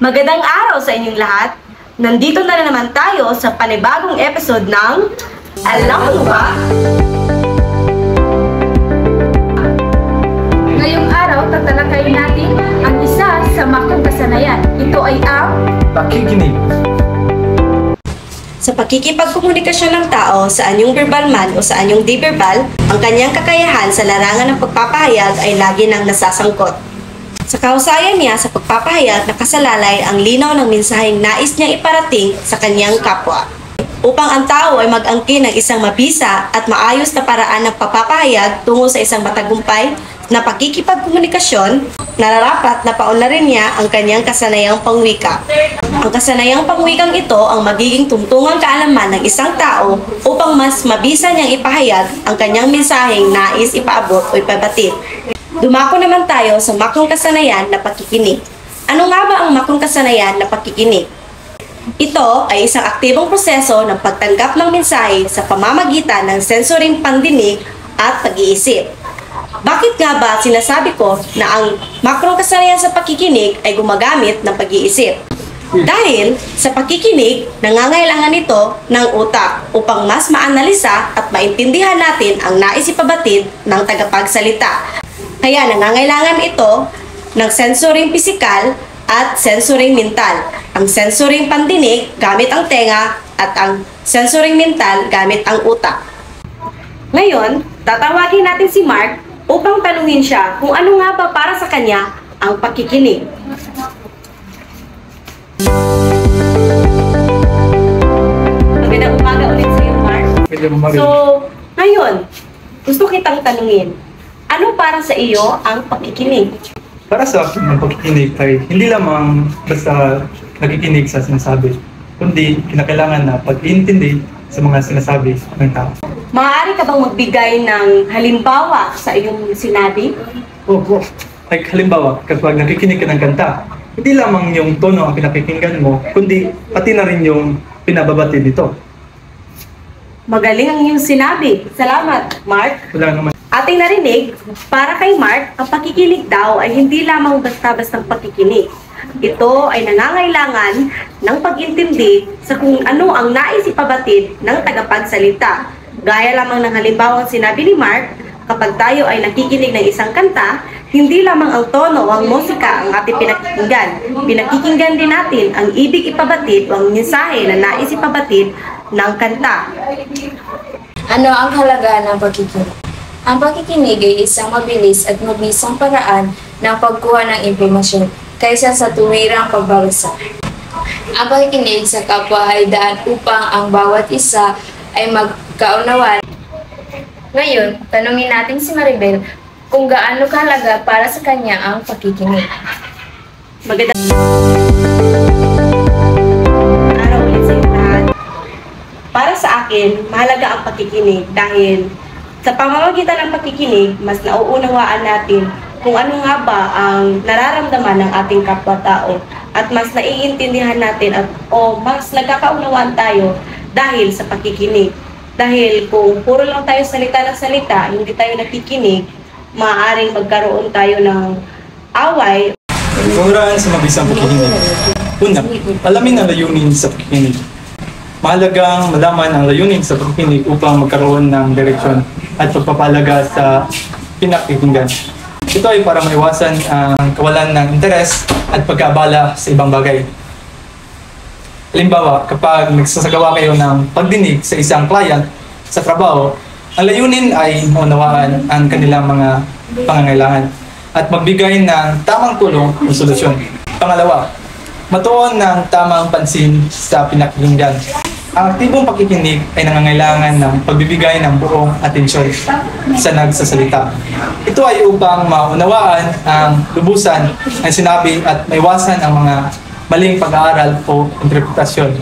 Magandang araw sa inyong lahat. Nandito na naman tayo sa panibagong episode ng Alam Mo Ba? Ngayong araw, tatalakayin natin ang isa sa makong kasanayan. Ito ay ang pakikinig. Sa pakikipagkomunikasyon ng tao sa anyong verbal man o sa anyong di-verbal, ang kanyang kakayahan sa larangan ng pagpapahayag ay lagi nang nasasangkot. Sa kahusayan niya sa pagpapahayag, nakasalalay ang linaw ng mensaheng nais niyang iparating sa kanyang kapwa. Upang ang tao ay mag-angkin ng isang mabisa at maayos na paraan ng pagpapahayag tungo sa isang matagumpay na pakikipagkomunikasyon, nararapat na paunlarin niya ang kanyang kasanayang pangwika. Ang kasanayang pangwikang ito ang magiging tungtungang kaalaman ng isang tao upang mas mabisa niyang ipahayag ang kanyang mensaheng nais ipaabot o ipabatid. Dumako naman tayo sa makong kasanayan na pakikinig. Ano nga ba ang makong kasanayan na pakikinig? Ito ay isang aktibong proseso ng pagtanggap ng mensahe sa pamamagitan ng sensoring pandinig at pag-iisip. Bakit nga ba sinasabi ko na ang makrong kasanayan sa pakikinig ay gumagamit ng pag-iisip? Dahil sa pakikinig, nangangailangan ito ng utak upang mas maanalisa at maintindihan natin ang nais ipabatid ng tagapagsalita. Kaya nangangailangan ito ng sensoring pisikal at sensoring mental. Ang sensoring pandinig gamit ang tenga at ang sensoring mental gamit ang utak. Ngayon, tatawagin natin si Mark upang tanungin siya kung ano nga ba para sa kanya ang pakikinig. Magandang umaga ulit sa iyo, Mark. So, ngayon, gusto kitang tanungin, ano para sa iyo ang pakikinig? Para sa akin, ang pakikinig ay hindi lamang basta nakikinig sa sinasabi, kundi kinakailangan na pag-iintindi sa mga sinasabi ng tao. Maaari ka bang magbigay ng halimbawa sa iyong sinabi? Oo. Like halimbawa, kapag nakikinig ka ng kanta, hindi lamang yung tono ang pinakikinggan mo, kundi pati na rin yung pinababati dito. Magaling ang iyong sinabi. Salamat, Mark. Wala naman. Ating narinig, para kay Mark, ang pakikinig daw ay hindi lamang basta-bastang pakikinig. Ito ay nangangailangan ng pag-intindi sa kung ano ang nais ipabatid ng tagapagsalita. Gaya lamang ng halimbawang sinabi ni Mark, kapag tayo ay nakikinig ng isang kanta, hindi lamang ang tono o ang musika ang ating pinakikinggan. Pinakikinggan din natin ang ibig ipabatid o ang mensahe na nais ipabatid ng kanta. ano ang halaga ng pakikinig? Ang pakikinig ay isang mabilis at mabisang paraan ng pagkuha ng impormasyon kaysa sa tuwirang pagbabasa. Ang pakikinig sa kapwa ay daan upang ang bawat isa ay magkaunawan. Ngayon, tanungin natin si Maribel kung gaano kahalaga para sa kanya ang pakikinig. Magandang araw ulit sa inyo lahat. Para sa akin, mahalaga ang pakikinig dahil sa pamamagitan ng pakikinig, mas nauunawaan natin kung ano nga ba ang nararamdaman ng ating kapwa-tao at mas naiintindihan natin o mas nagkakaunawaan tayo dahil sa pakikinig. Dahil kung puro lang tayo salita ng salita, hindi tayo nakikinig, maaaring magkaroon tayo ng away. Panguraan sa mabisang pakikinig. Una, alamin ang layunin sa pakikinig. Mahalagang malaman ang layunin sa pakikinig upang magkaroon ng direksyon at pagpapalaga sa pinakikinggan. Ito ay para maiwasan ang kawalan ng interes at pagkaabala sa ibang bagay. Halimbawa, kapag nagsasagawa kayo ng pagdinig sa isang client sa trabaho, ang layunin ay maunawaan ang kanilang mga pangangailangan at magbigay ng tamang tulong o solusyon. Pangalawa, matuon ng tamang pansin sa pinakikinggan. Ang aktibong pakikinig ay nangangailangan ng pagbibigay ng buong atensyon sa nagsasalita. Ito ay upang maunawaan ang lubusan ng sinabi at maiwasan ang mga maling pag-aaral o interpretasyon.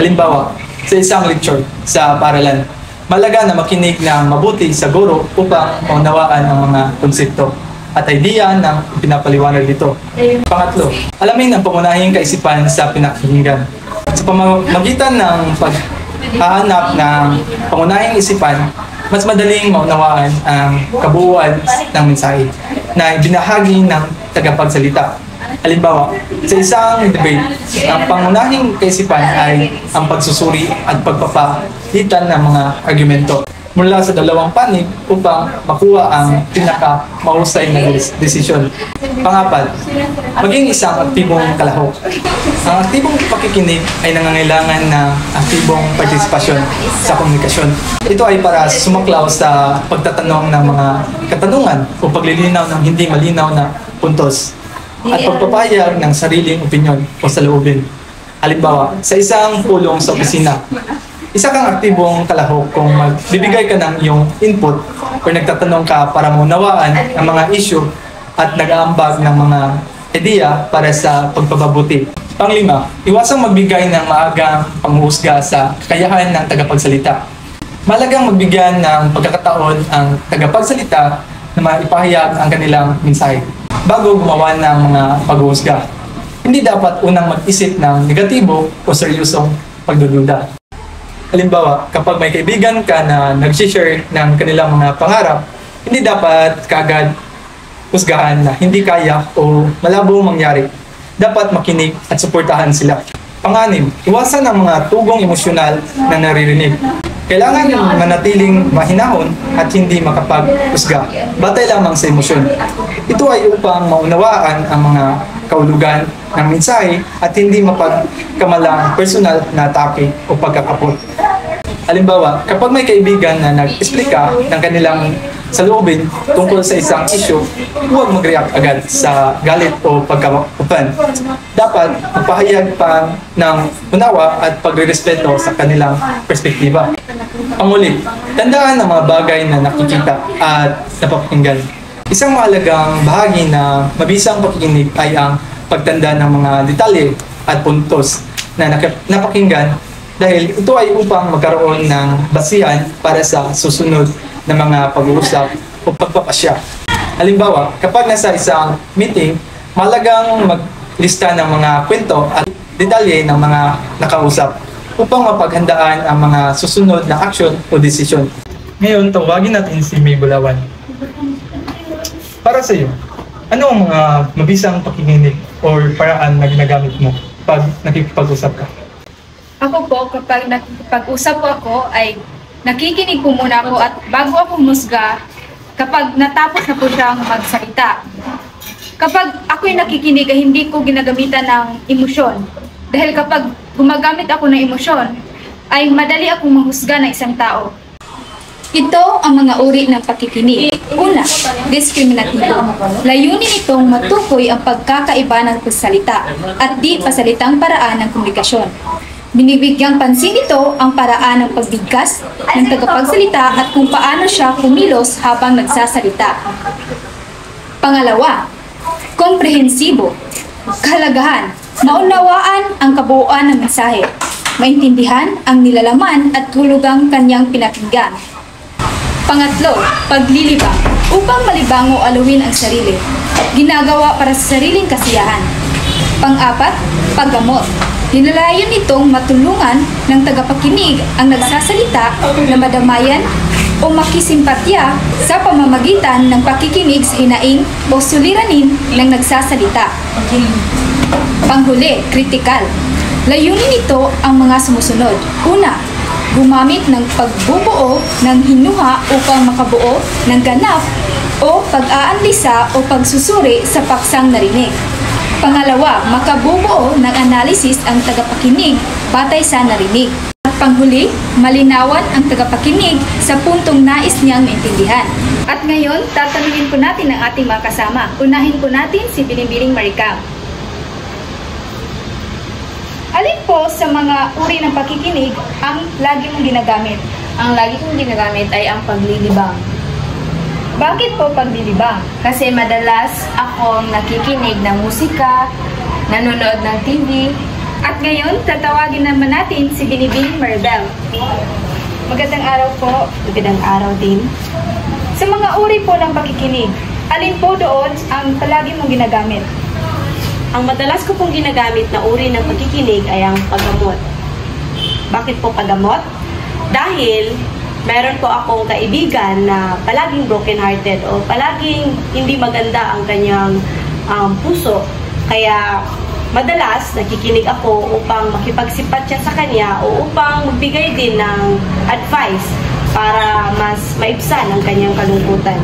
Halimbawa, sa isang lecture sa paaralan, malaga na makinig ng mabuti sa guro upang maunawaan ang mga konsepto at idea ng pinapaliwanag dito. Pangatlo, alamin ang pangunahing kaisipan sa pinakikinggan. Sa pamamagitan ng paghahanap ng pangunahing isipan, mas madaling maunawaan ang kabuuan ng mensahe na ibinahagi ng tagapagsalita. Halimbawa, sa isang debate, ang pangunahing kaisipan ay ang pagsusuri at pagpapalitan ng mga argumento mula sa dalawang panig upang makuha ang pinaka-mahusay na desisyon. Pangapat, maging isang aktibong kalahok. Ang aktibong pakikinig ay nangangailangan ng aktibong partisipasyon sa komunikasyon. Ito ay para sumaklaw sa pagtatanong ng mga katanungan o paglilinaw ng hindi malinaw na puntos at pagpapahayag ng sariling opinyon o saloobin. Halimbawa, sa isang pulong sa opisina, isa kang aktibong kalahok kung magbibigay ka ng iyong input o nagtatanong ka para maunawaan ang mga issue at nag-aambag ng mga ideya para sa pagpapabuti. Panglima, iwasang magbigay ng maagang panghuhusga sa kakayahan ng tagapagsalita. Malagang magbigyan ng pagkakataon ang tagapagsalita na maipahayag ang kanilang mensahe bago gumawa ng mga paghuhusga. Hindi dapat unang mag-isip ng negatibo o seryosong pagdududa. Halimbawa, kapag may kaibigan ka na nag-share ng kanilang mga pangarap, hindi dapat kagad husgahan na hindi kaya o malabo mangyari. Dapat makinig at suportahan sila. Pang-anim, iwasan ang mga tugong emosyonal na naririnig. Kailangan manatiling mahinahon at hindi makapag-husga, batay lamang sa emosyon. Ito ay upang maunawaan ang mga kahulugan ng mensahe at hindi mapagkamalang personal na atake o pagkakapot. Halimbawa, kapag may kaibigan na nag-explika ng kanilang saloobin tungkol sa isang issue, huwag mag-react agad sa galit o pagka-open. Dapat magpahayag pa ng unawa at pagre-respeto sa kanilang perspektiba. Panghuli, tandaan ang mga bagay na nakikita at napapakinggan. Isang mahalagang bahagi na mabisang pakikinig ay ang pagtanda ng mga detalye at puntos na napakinggan dahil ito ay upang magkaroon ng basihan para sa susunod na mga pag-uusap o pagpapasya. Halimbawa, kapag nasa isang meeting, mahalagang maglista ng mga kwento at detalye ng mga nakausap upang mapaghandaan ang mga susunod na aksyon o desisyon. Ngayon, tawagin natin si May Bulawan. Para sa iyo, ano ang mga mabisang pakikinig o paraan na ginagamit mo pag nakikipag-usap ka? Ako po, kapag nakikipag-usap po ako, ay nakikinig po muna ako at bago ako humusga, kapag natapos na po siyang magsalita. Kapag ako'y nakikinig ay hindi ko ginagamitan ng emosyon. Dahil kapag gumagamit ako ng emosyon, ay madali akong manghusga ng isang tao. Ito ang mga uri ng pakikinig. Una, diskriminatibo. Layunin itong matukoy ang pagkakaiba ng pagsalita at di pasalitang paraan ng komunikasyon. Binibigyang pansin ito ang paraan ng pagbigkas ng tagapagsalita at kung paano siya kumilos habang nagsasalita. Pangalawa, komprehensibo. Kahalagahan, maunawaan ang kabuuan ng mensahe, maintindihan ang nilalaman at hulugang kanyang pinakinggan. Pangatlo, paglilibang. Upang malibang o alawin ang sarili. Ginagawa para sa sariling kasiyahan. Pang-apat, paggamot. Nilalayan nitong matulungan ng tagapakinig ang nagsasalita na madamayan o makisimpatya sa pamamagitan ng pakikinig sa hinaing o suliranin ng nagsasalita. Panghuli, kritikal. Layunin nito ang mga sumusunod. Una, gumamit ng pagbubuo ng hinuha upang makabuo ng ganap o pag-aanalisa o pagsusuri sa paksang narinig. Pangalawa, makabubuo ng analisis ang tagapakinig batay sa narinig. At panghuli, malinawan ang tagapakinig sa puntong nais niyang maintindihan. At ngayon, tatanungin po natin ang ating mga kasama. Unahin po natin si Binibining Maricam. Alin po sa mga uri ng pakikinig ang lagi mong ginagamit? Ang lagi kong ginagamit ay ang paglilibang. Bakit po paglilibang? Kasi madalas akong nakikinig ng musika, nanonood ng TV. At ngayon, tatawagin naman natin si Binibining Maribel. Magandang araw po. Magandang araw din. Sa mga uri po ng pakikinig, alin po doon ang palagi mong ginagamit? Ang madalas ko pong ginagamit na uri ng pagkikinig ay ang paggamot. Bakit po paggamot? Dahil meron po akong kaibigan na palaging broken-hearted o palaging hindi maganda ang kanyang puso. Kaya madalas nakikinig ako upang makipagsimpatya sa kanya o upang magbigay din ng advice para mas maibsan ang kanyang kalungkutan.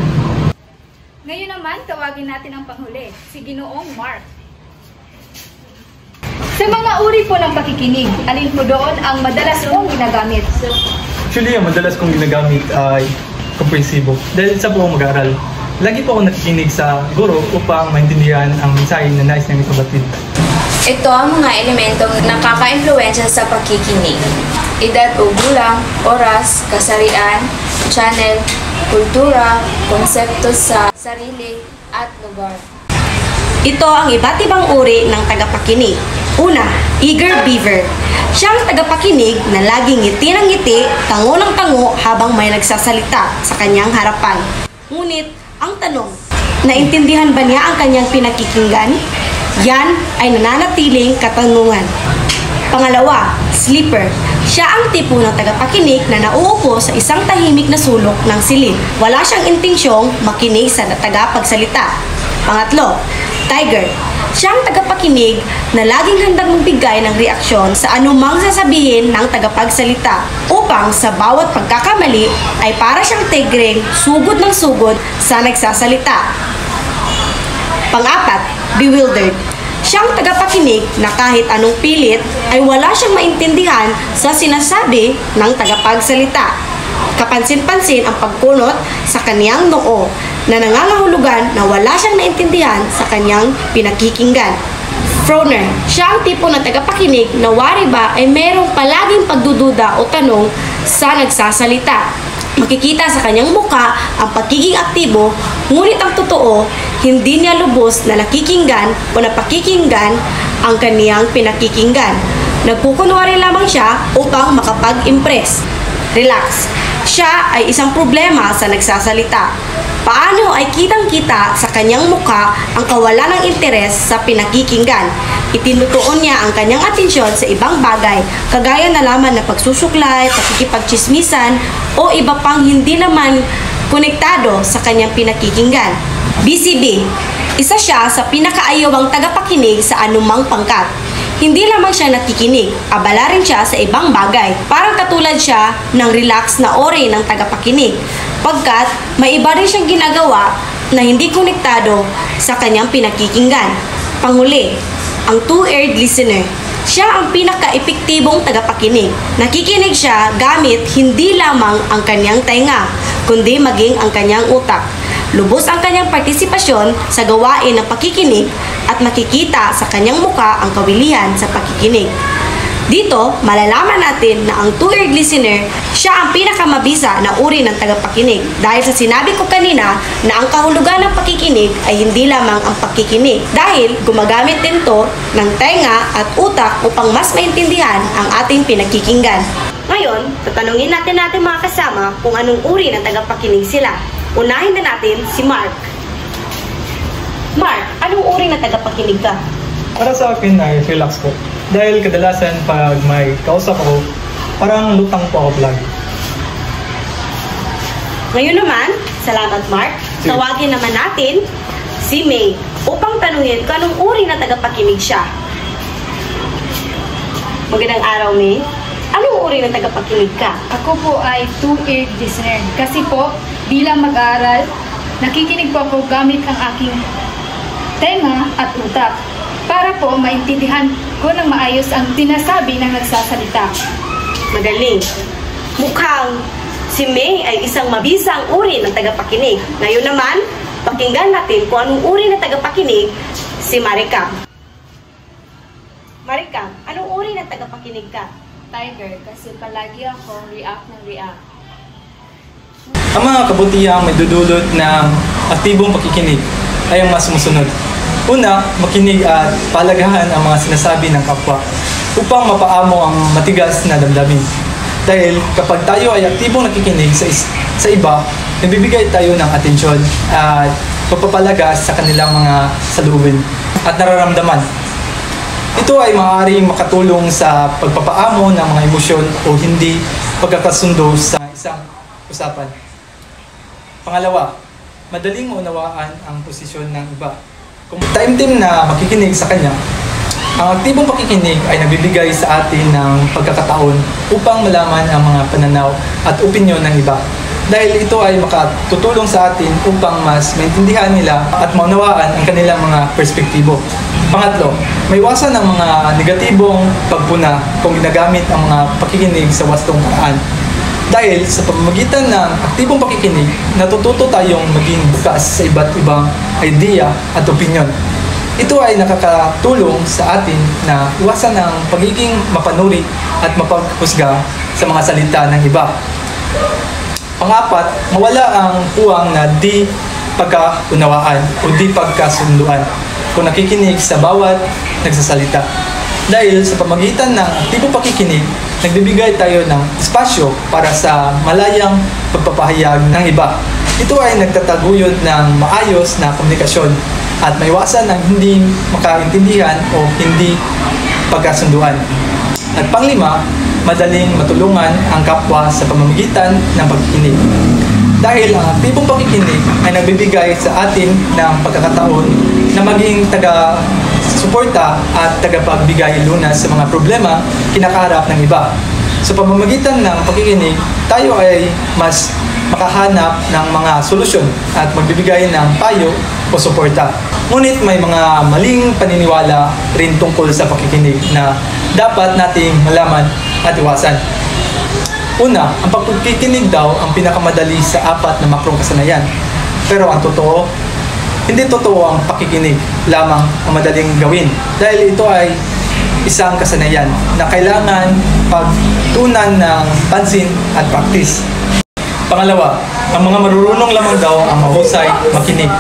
Ngayon naman, tawagin natin ang panghuli, si Ginoong Mark. Sa mga uri po ng pakikinig, alin po doon ang madalas mong ginagamit? Actually, ang madalas kong ginagamit ay komprehensibo. Dahil sa po mag-aaral, lagi po ako nakikinig sa guro upang maintindihan ang mensahe na nais niyang ipabatid. Ito ang mga elementong nakaka-impluwensya sa pakikinig. Edad o gulang, oras, kasarian, channel, kultura, konsepto sa sarili, at lugar. Ito ang iba't ibang uri ng tagapakinig. Una, eager beaver. Siyang tagapakinig na laging ngiti ng ngiti, tango ng tango habang may nagsasalita sa kanyang harapan. Ngunit, ang tanong, naintindihan ba niya ang kanyang pinakikinggan? Yan ay nananatiling katanungan. Pangalawa, sleeper. Siya ang tipo ng tagapakinig na nauupo sa isang tahimik na sulok ng silid. Wala siyang intensyong makinig sa tagapagsalita. Pangatlo, tiger. Siya ang tagapakinig na laging handang magbigay ng reaksyon sa anumang sasabihin ng tagapagsalita upang sa bawat pagkakamali ay para siyang tigreng sugod ng sugod sa nagsasalita. Pang-apat, bewildered. Siyang tagapakinig na kahit anong pilit ay wala siyang maintindihan sa sinasabi ng tagapagsalita. Kapansin-pansin ang pagkunot sa kaniyang noo na nangangahulugan na wala siyang naintindihan sa kanyang pinakikinggan. Froner, siya ang tipo ng tagapakinig na wari ba ay merong palaging pagdududa o tanong sa nagsasalita. Makikita sa kanyang muka ang pagiging aktibo, ngunit ang totoo, hindi niya lubos na nakikinggan o napakikinggan ang kaniyang pinakikinggan. Nagkukunwari lamang siya upang makapag-impress. Relax. Siya ay isang problema sa nagsasalita. Paano ay kitang-kita sa kanyang mukha ang kawalan ng interes sa pinakikinggan. Itinutuon niya ang kanyang atensyon sa ibang bagay, kagaya na lamang na pagsusuklay, pakikipagchismisan, o iba pang hindi naman konektado sa kanyang pinakikinggan. BCB. Isa siya sa pinakaayawang tagapakinig sa anumang pangkat. Hindi lamang siya nakikinig, abala rin siya sa ibang bagay. Parang katulad siya ng relax na ore ng tagapakinig. Pagkat may iba rin siyang ginagawa na hindi konektado sa kanyang pinakikinggan. Panghuli, ang two-eared listener. Siya ang pinaka-epektibong tagapakinig. Nakikinig siya gamit hindi lamang ang kanyang tainga, kundi maging ang kanyang utak. Lubos ang kanyang partisipasyon sa gawain ng pakikinig at makikita sa kanyang muka ang kawilihan sa pakikinig. Dito, malalaman natin na ang two-eared listener, siya ang pinakamabisa na uri ng tagapakinig dahil sa sinabi ko kanina na ang kahulugan ng pakikinig ay hindi lamang ang pakikinig dahil gumagamit din to ng tenga at utak upang mas maintindihan ang ating pinakikinggan. Ngayon, tatanungin natin mga kasama kung anong uri ng tagapakinig sila. Unahin na natin si Mark. Mark, anong uri ng tagapakinig ka? Para sa akin ay relax po. Dahil kadalasan pag may kausap ako, parang lutang po ako lagi. Ngayon naman, salamat Mark. Sige. Tawagin naman natin si May upang tanungin kung anong uri ng tagapakinig siya. Magandang araw, May. Anong uri ng tagapakinig ka? Ako po ay two-eared listener. Kasi po, bilang mag-aaral, nakikinig po ako gamit ang aking tenga at utak para po maintindihan ko ng maayos ang tinasabi ng nagsasalita. Magaling. Mukhang si May ay isang mabisang uri ng tagapakinig. Ngayon naman, pakinggan natin kung anong uri ng tagapakinig si Marika. Marika, anong uri ng tagapakinig ka? Tiger, kasi palagi ako react ng react. Ang mga kabutihang may dudulot ng aktibong pakikinig ay ang mas sumusunod. Una, makinig at palagahan ang mga sinasabi ng kapwa upang mapaamo ang matigas na damdamin. Dahil kapag tayo ay aktibong nakikinig sa iba, nabibigay tayo ng atensyon at pagpapalagas sa kanilang mga saloobin at nararamdaman. Ito ay maaaring makatulong sa pagpapaamo ng mga emosyon o hindi pagkakasundo sa isang usapan. Pangalawa, madaling maunawaan ang posisyon ng iba. Kung taimtim na makikinig sa kanya, ang aktibong pakikinig ay nagbibigay sa atin ng pagkakataon upang malaman ang mga pananaw at opinyon ng iba. Dahil ito ay makatutulong sa atin upang mas maintindihan nila at maunawaan ang kanilang mga perspektibo. Pangatlo, maiwasan ang mga negatibong pagpuna kung ginagamit ang mga pakikinig sa wastong paraan. Dahil sa pamamagitan ng aktibong pakikinig, natututo tayong maging bukas sa iba't ibang idea at opinyon. Ito ay nakakatulong sa atin na iwasan ang pagiging mapanuri at mapaghusga sa mga salita ng iba. Pangapat, mawala ang puwang na di pagkaunawaan o di pagkasunduan kung nakikinig sa bawat nagsasalita. Dahil sa pamagitan ng aktibong pakikinig, nagbibigay tayo ng espasyo para sa malayang pagpapahayag ng iba. Ito ay nagtataguyod ng maayos na komunikasyon at maiwasan ang hindi makaintindihan o hindi pagkasunduan. At panglima, madaling matulungan ang kapwa sa pamamagitan ng pagkikinig. Dahil ang aktibong pakikinig ay nagbibigay sa atin ng pagkakataon na maging taga-suporta at tagapagbigay lunas sa mga problema kinakaharap ng iba. Sa pamamagitan ng pakikinig, tayo ay mas makahanap ng mga solusyon at magbibigay ng payo o suporta. Ngunit may mga maling paniniwala rin tungkol sa pakikinig na dapat nating malaman at iwasan. Una, ang pagkikinig daw ang pinakamadali sa 4 na makrong kasanayan. Pero ang totoo, hindi totoo ang pakikinig lamang ang madaling gawin dahil ito ay isang kasanayan na kailangan pagtuunan ng pansin at practice. Pangalawa, ang mga marurunong lamang daw ang mahusay makinig.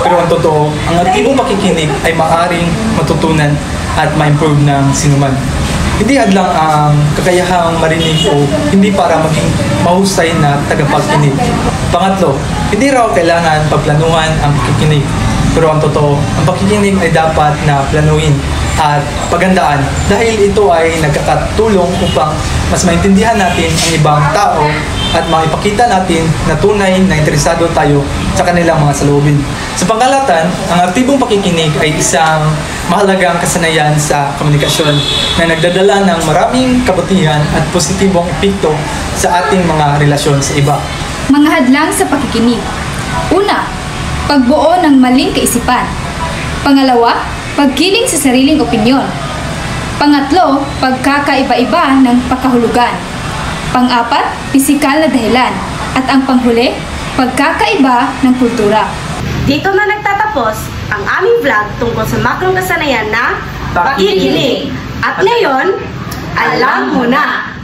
Pero ang totoo, ang aktibong pakikinig ay maaaring matutunan at ma-improve ng sinuman. Hindi hadlang ang kakayahang marinig o hindi para maging mahusay na tagapagkinig. Pangatlo, hindi raw kailangan pagplanuhan ang pakikinig. Pero ang totoo, ang pakikinig ay dapat na planuhin at pagandaan dahil ito ay nagkakatulong upang mas maintindihan natin ang ibang tao at maipakita natin na tunay na interesado tayo sa kanilang mga saloobin. Sa pangkalatan, ang aktibong pakikinig ay isang mahalagang kasanayan sa komunikasyon na nagdadala ng maraming kabutihan at positibong epekto sa ating mga relasyon sa iba. Mga hadlang sa pakikinig. Una, pagbuo ng maling kaisipan. Pangalawa, paggiling sa sariling opinyon. Pangatlo, pagkakaiba-iba ng pakahulugan. Pang-apat, pisikal na dahilan. At ang panghuli, pagkakaiba ng kultura. Dito na nagtatapos ang aming vlog tungkol sa makrong kasanayan na pakikinig. At ngayon, alam mo na!